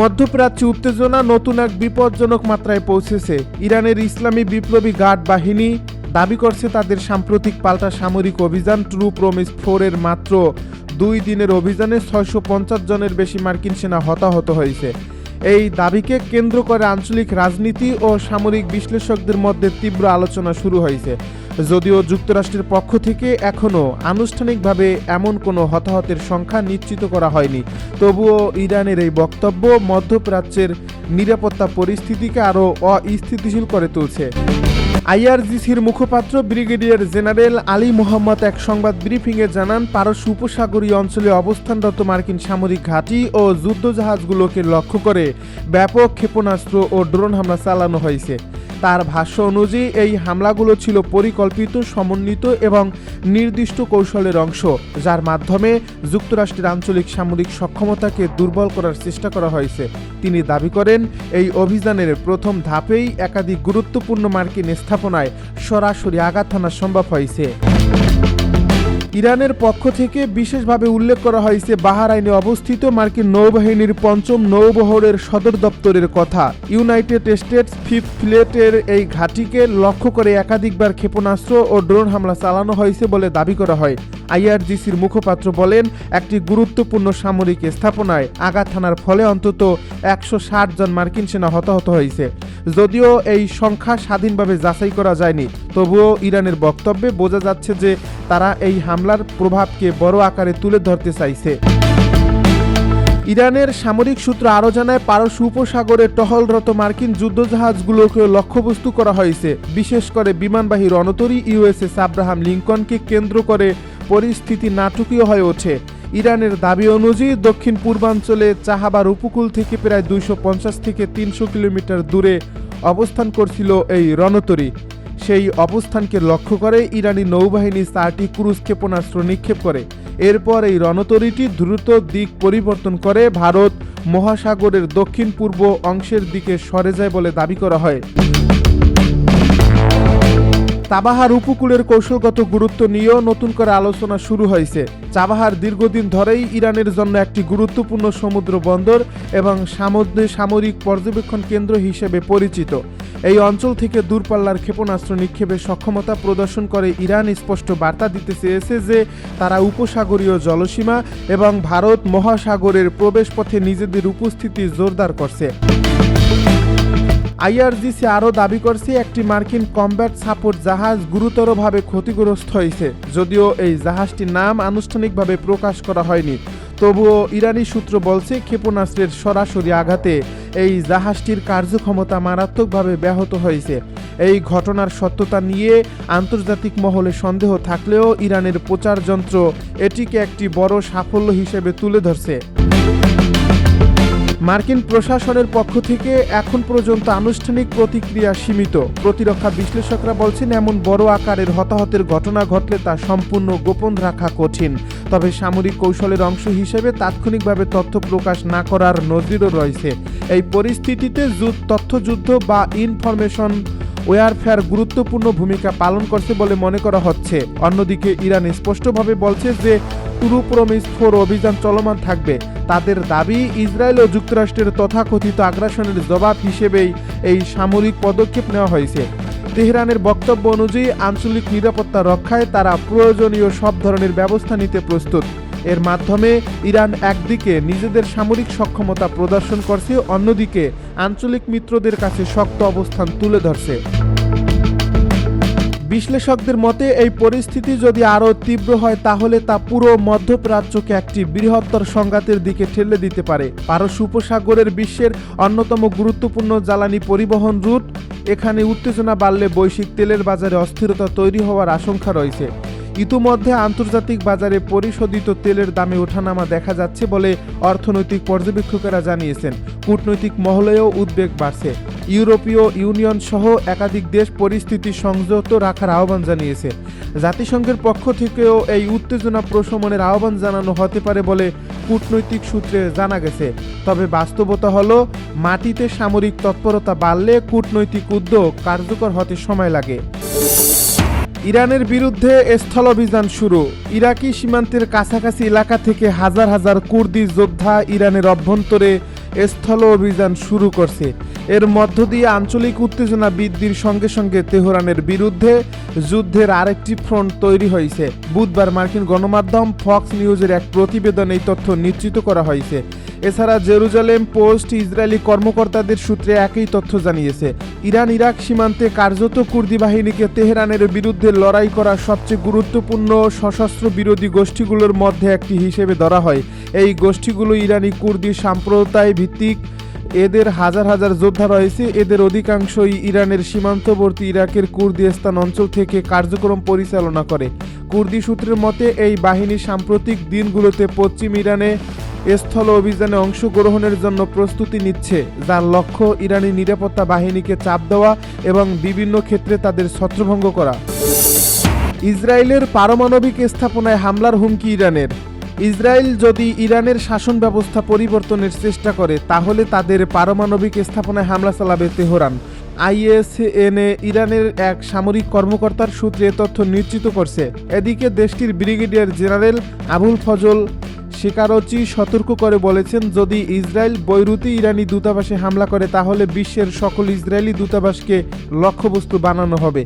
মধ্যপ্রাচ্যে উত্তেজনা নতুন এক বিপজ্জনক মাত্রায় পৌঁছেছে। ইরানের ইসলামী বিপ্লবী গার্ড বাহিনী দাবি করছে তাদের সাম্প্রতিক পাল্টা সামরিক অভিযান ট্রু প্রমিস 4 এর মাত্র 2 দিনের অভিযানে 650 জনের বেশি মার্কিন সেনা হতাহত হয়েছে। এই দাবিকে কেন্দ্র করে আঞ্চলিক রাজনীতি ও সামরিক বিশ্লেষকদের মধ্যে তীব্র আলোচনা শুরু হয়েছে। যদিও যুক্তরাষ্ট্রের পক্ষ থেকে এখনও আনুষ্ঠানিকভাবে এমন কোনো হতাহতের সংখ্যা নিশ্চিত করা হয়নি, তবুও ইরানের এই বক্তব্য মধ্যপ্রাচ্যের নিরাপত্তা পরিস্থিতিকে আরও অস্থিতিশীল করে তুলছে। আইআরজিসির মুখপাত্র ব্রিগেডিয়ার জেনারেল আলী মোহাম্মদ এক সংবাদ ব্রিফিংয়ে জানান, পারস্য উপসাগরীয় অঞ্চলে অবস্থানরত মার্কিন সামরিক ঘাঁটি ও যুদ্ধজাহাজগুলোকে লক্ষ্য করে ব্যাপক ক্ষেপণাস্ত্র ও ড্রোন হামলা চালানো হয়েছে। তার ভাষ্য অনুযায়ী এই হামলাগুলো ছিল পরিকল্পিত, সমন্বিত এবং নির্দিষ্ট কৌশলের অংশ, যার মাধ্যমে যুক্তরাষ্ট্রের আঞ্চলিক সামরিক সক্ষমতাকে দুর্বল করার চেষ্টা করা হয়েছে। তিনি দাবি করেন, এই অভিযানের প্রথম ধাপেই একাধিক গুরুত্বপূর্ণ মার্কিন স্থাপনায় সরাসরি আঘাত হানা সম্ভব হয়েছে। ইরানের পক্ষ থেকে বিশেষভাবে উল্লেখ করা হয়েছে বাহরাইনে অবস্থিত মার্কিন নৌবাহিনীর 5ম নৌবহরের সদর দপ্তরের কথা। ইউনাইটেড স্টেটস 5th ফ্লিটের এই ঘাঁটিকে লক্ষ্য করে একাধিকবার ক্ষেপণাস্ত্র ও ড্রোন হামলা চালানো হয়েছে বলে দাবি করা হয়। আইআরজিসির মুখপাত্র বলেন, একটি গুরুত্বপূর্ণ সামরিক স্থাপনায় আঘাত হানার ফলে অন্তত 160 জন মার্কিন সেনা হতাহত হয়েছে। যদিও এই সংখ্যা স্বাধীনভাবে যাচাই করা যায়নি, তবুও ইরানের বক্তব্যে বোঝা যাচ্ছে যে তারা এই হামলার প্রভাবকে বড় আকারে তুলে ধরতে চাইছে। ইরানের সামরিক সূত্র আরও জানায়, পারস্য উপসাগরে টহলরত মার্কিন যুদ্ধজাহাজগুলোকে লক্ষ্যবস্তু করা হয়েছে। বিশেষ করে বিমানবাহী রণতরী ইউএসএস আব্রাহাম লিঙ্কনকে কেন্দ্র করে পরিস্থিতি নাটকীয় হয়ে ওঠে। ইরানের দাবি অনুযায়ী দক্ষিণ পূর্বাঞ্চলে চাহাবার উপকূল থেকে প্রায় 250 থেকে 300 কিলোমিটার দূরে অবস্থান করছিল এই রণতরী। সেই অবস্থানকে লক্ষ্য করে ইরানি নৌবাহিনী 4টি ক্রুজ ক্ষেপণাস্ত্র নিক্ষেপ করে। এরপর এই রণতরীটি দ্রুত দিক পরিবর্তন করে ভারত মহাসাগরের দক্ষিণ পূর্ব অংশের দিকে সরে যায় বলে দাবি করা হয়। চাবাহার উপকূলের কৌশলগত গুরুত্ব নিয়েও নতুন করে আলোচনা শুরু হয়েছে। চাবাহার দীর্ঘদিন ধরেই ইরানের জন্য একটি গুরুত্বপূর্ণ সমুদ্র বন্দর এবং সামরিক পর্যবেক্ষণ কেন্দ্র হিসেবে পরিচিত। এই অঞ্চল থেকে দূরপাল্লার ক্ষেপণাস্ত্র নিক্ষেপের সক্ষমতা প্রদর্শন করে ইরান স্পষ্ট বার্তা দিতে চেয়েছে যে তারা উপসাগরীয় জলসীমা এবং ভারত মহাসাগরের প্রবেশপথে নিজেদের উপস্থিতি জোরদার করছে। আইআরজিসি আরও দাবি করছে, একটি মার্কিন কমব্যাট সাপোর্ট জাহাজ গুরুতরভাবে ক্ষতিগ্রস্ত হয়েছে। যদিও এই জাহাজটির নাম আনুষ্ঠানিকভাবে প্রকাশ করা হয়নি, তবুও ইরানি সূত্র বলছে, ক্ষেপণাস্ত্রের সরাসরি আঘাতে এই জাহাজটির কার্যক্ষমতা মারাত্মকভাবে ব্যাহত হয়েছে। এই ঘটনার সত্যতা নিয়ে আন্তর্জাতিক মহলে সন্দেহ থাকলেও ইরানের প্রচার যন্ত্র এটিকে একটি বড় সাফল্য হিসেবে তুলে ধরছে। মার্কিন প্রশাসনের পক্ষ থেকে এখন পর্যন্ত আনুষ্ঠানিক প্রতিক্রিয়া সীমিত। প্রতিরক্ষা বিশ্লেষকরা বলছেন, এমন বড় আকারের হতাহতের ঘটনা ঘটলে তা সম্পূর্ণ গোপন রাখা কঠিন। তবে সামরিক কৌশলের অংশ হিসেবে তাৎক্ষণিকভাবে তথ্য প্রকাশ না করার নজিরও রয়েছে। এই পরিস্থিতিতে তথ্যযুদ্ধ বা ইনফরমেশন ওয়ারফেয়ার গুরুত্বপূর্ণ ভূমিকা পালন করছে বলে মনে করা হচ্ছে। অন্যদিকে ইরান স্পষ্টভাবে বলছে যে ট্রু প্রমিস 4 অভিযান চলমান থাকবে। তাদের দাবি, ইসরায়েল ও যুক্তরাষ্ট্রের তথাকথিত আগ্রাসনের জবাব হিসেবেই এই সামরিক পদক্ষেপ নেওয়া হয়েছে। তেহরানের বক্তব্য অনুযায়ী আঞ্চলিক নিরাপত্তা রক্ষায় তারা প্রয়োজনীয় সব ধরনের ব্যবস্থা নিতে প্রস্তুত। এর মাধ্যমে ইরান একদিকে নিজেদের সামরিক সক্ষমতা প্রদর্শন করছে, অন্যদিকে আঞ্চলিক মিত্রদের কাছে শক্ত অবস্থান তুলে ধরছে। বিশ্লেষকদের মতে, এই পরিস্থিতি যদি আরও তীব্র হয় তাহলে তা পুরো মধ্যপ্রাচ্যকে একটি বৃহত্তর সংঘাতের দিকে ঠেলে দিতে পারে। পারস্য উপসাগরের বিশ্বের অন্যতম গুরুত্বপূর্ণ জ্বালানি পরিবহন রুট। এখানে উত্তেজনা বাড়লে বৈশ্বিক তেলের বাজারে অস্থিরতা তৈরি হওয়ার আশঙ্কা রয়েছে। ইতিমধ্যে আন্তর্জাতিক বাজারে পরিশোধিত তেলের দামে ওঠানামা দেখা যাচ্ছে বলে অর্থনৈতিক পর্যবেক্ষকেরা জানিয়েছেন। কূটনৈতিক মহলেও উদ্বেগ বাড়ছে। ইউরোপীয় ইউনিয়ন সহ একাধিক দেশ পরিস্থিতি সংযত রাখার আহ্বান জানিয়েছে। জাতিসংঘের পক্ষ থেকেও এই উত্তেজনা প্রশমনের আহ্বান জানানো হতে পারে বলে কূটনৈতিক সূত্রে জানা গেছে। তবে বাস্তবতা হলো, মাটিতে সামরিক তৎপরতা বাড়লে কূটনৈতিক উদ্যোগ কার্যকর হতে সময় লাগে। ইরানের বিরুদ্ধে স্থলাভিযান শুরু। ইরাকি সীমান্তের কাছাকাছি এলাকা থেকে হাজার হাজার কুর্দি যোদ্ধা ইরানের অভ্যন্তরে স্থল অভিযান শুরু করছে। এর মধ্য দিয়ে আঞ্চলিক উত্তেজনা বৃদ্ধির সঙ্গে সঙ্গে তেহরানের বিরুদ্ধে যুদ্ধের আরেকটি ফ্রন্ট তৈরি হয়েছে। বুধবার মার্কিন গণমাধ্যম ফক্স নিউজের এক প্রতিবেদনে এই তথ্য নিশ্চিত করা হয়েছে। এছাড়া জেরুজালেম পোস্ট ইসরায়েলি কর্মকর্তাদের সূত্রে একই তথ্য জানিয়েছে। ইরান ইরাক সীমান্তে কার্যত কুর্দি বাহিনীকে তেহরানের বিরুদ্ধে লড়াই করা সবচেয়ে গুরুত্বপূর্ণ সশস্ত্র বিরোধী গোষ্ঠীগুলোর মধ্যে একটি হিসেবে ধরা হয়। এই গোষ্ঠীগুলো ইরানি কুর্দি সম্প্রদায় ভিত্তিক। এদের হাজার হাজার যোদ্ধা রয়েছে। এদের অধিকাংশই ইরানের সীমান্তবর্তী ইরাকের কুর্দিস্তান অঞ্চল থেকে কার্যক্রম পরিচালনা করে। কুর্দি সূত্রের মতে এই বাহিনী সাম্প্রতিক দিনগুলোতে পশ্চিম ইরানে স্থল অভিযানে অংশগ্রহণের জন্য প্রস্তুতি নিচ্ছে, যার লক্ষ্য ইরানি নিরাপত্তা বাহিনীকে চাপ দেওয়া এবং বিভিন্ন ক্ষেত্রে তাদের ছত্রভঙ্গ করা। ইসরায়েলের পারমাণবিক স্থাপনায় হামলার হুমকি ইরানের। ইসরায়েল যদি ইরানের শাসন ব্যবস্থা পরিবর্তনের চেষ্টা করে তাহলে তাদের পারমাণবিক স্থাপনায় হামলা চালাবে তেহরান। আইএসএনএ ইরানের এক সামরিক কর্মকর্তার সূত্রে তথ্য নিশ্চিত করছে। এদিকে দেশটির ব্রিগেডিয়ার জেনারেল আবুল ফজল শেকারচি সতর্ক করে বলেছেন, যদি ইসরায়েল বৈরুতে ইরানি দূতাবাসে হামলা করে তাহলে বিশ্বের সকল ইসরায়েলি দূতাবাসকে লক্ষ্যবস্তু বানানো হবে।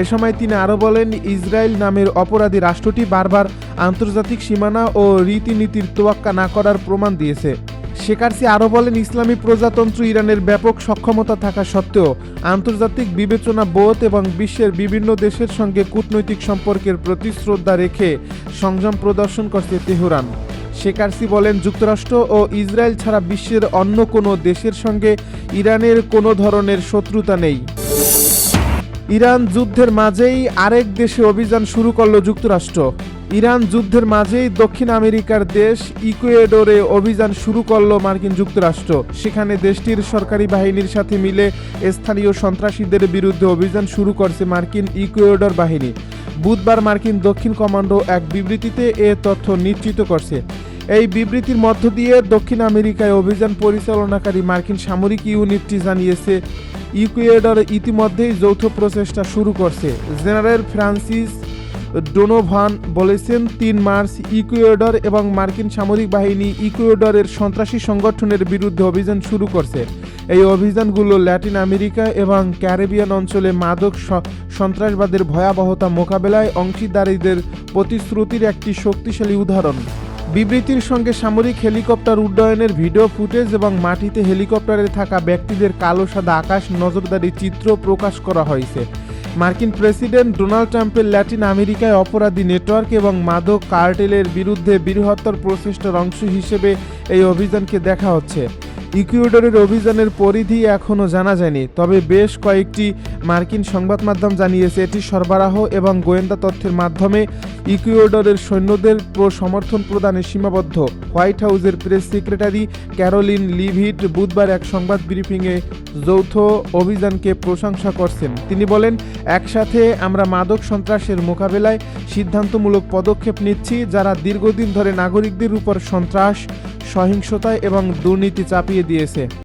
এ সময় তিনি আরও বলেন, ইসরায়েল নামের অপরাধী রাষ্ট্রটি বারবার আন্তর্জাতিক সীমানা ও রীতিনীতির তোয়াক্কা না করার প্রমাণ দিয়েছে। শেকারচি আরও বলেন, ইসলামী প্রজাতন্ত্র ইরানের ব্যাপক সক্ষমতা থাকা সত্ত্বেও আন্তর্জাতিক বিবেচনা বোধ এবং বিশ্বের বিভিন্ন দেশের সঙ্গে কূটনৈতিক সম্পর্কের প্রতি শ্রদ্ধা রেখে সংযম প্রদর্শন করছে তেহরান। শেকারচি বলেন, যুক্তরাষ্ট্র ও ইসরায়েল ছাড়া বিশ্বের অন্য কোনো দেশের সঙ্গে ইরানের কোনো ধরনের শত্রুতা নেই। ইরান যুদ্ধের মাঝেই আরেক দেশে অভিযান শুরু করল যুক্তরাষ্ট্র। ইরান যুদ্ধের মাঝেই দক্ষিণ আমেরিকার দেশ ইকুয়েডরে অভিযান শুরু করল মার্কিন যুক্তরাষ্ট্র। সেখানে দেশটির সরকারি বাহিনীর সাথে মিলে স্থানীয় সন্ত্রাসীদের বিরুদ্ধে অভিযান শুরু করছে মার্কিন ইকুয়েডর বাহিনী। বুধবার মার্কিন দক্ষিণ কমান্ডো এক বিবৃতিতে এ তথ্য নিশ্চিত করছে। এই বিবৃতির মধ্য দিয়ে দক্ষিণ আমেরিকায় অভিযান পরিচালনাকারী মার্কিন সামরিক ইউনিটটি জানিয়েছে, ইকুয়েডর ইতিমধ্যেই যৌথ প্রচেষ্টা শুরু করছে। জেনারেল ফ্রান্সিস ডোনোভান বলেছেন, ৩ মার্চ ইকুয়েডর এবং মার্কিন সামরিক বাহিনী ইকুয়েডরের সন্ত্রাসী সংগঠনের বিরুদ্ধে অভিযান শুরু করছে। এই অভিযানগুলো ল্যাটিন আমেরিকা এবং ক্যারিবিয়ান অঞ্চলে মাদক সন্ত্রাসবাদের ভয়াবহতা মোকাবেলায় অংশীদারীদের প্রতিশ্রুতির একটি শক্তিশালী উদাহরণ। বিবৃতির সঙ্গে সামরিক হেলিকপ্টার উড্ডয়নের ভিডিও ফুটেজ এবং মাটিতে হেলিকপ্টারে থাকা ব্যক্তিদের কালো সাদা আকাশ নজরদারি চিত্র প্রকাশ করা হয়েছে। মার্কিন প্রেসিডেন্ট ডোনাল্ড ট্রাম্পের ল্যাটিন আমেরিকায় অপরাধী নেটওয়ার্ক এবং মাদক কার্টেলের বিরুদ্ধে বৃহত্তর প্রচেষ্টার অংশ হিসেবে এই অভিযানকে দেখা হচ্ছে। ইকুয়েডরের অভিযানের পরিধি এখনও জানা যায়নি, তবে বেশ কয়েকটি মার্কিন সংবাদ মাধ্যম জানিয়েছে এটি সরবরাহ এবং গোয়েন্দা তথ্যের মাধ্যমে ইকুয়েডরের সৈন্যদের সমর্থন প্রদানে সীমাবদ্ধ। হোয়াইট হাউসের প্রেস সেক্রেটারি ক্যারোলিন লিভিট বুধবার এক সংবাদ ব্রিফিংয়ে যৌথ অভিযানকে প্রশংসা করছেন। তিনি বলেন, একসাথে আমরা মাদক সন্ত্রাসের মোকাবেলায় সিদ্ধান্তমূলক পদক্ষেপ নিচ্ছি, যারা দীর্ঘদিন ধরে নাগরিকদের উপর সন্ত্রাস, সহিংসতা এবং দুর্নীতি চাপিয়ে দিয়েছে।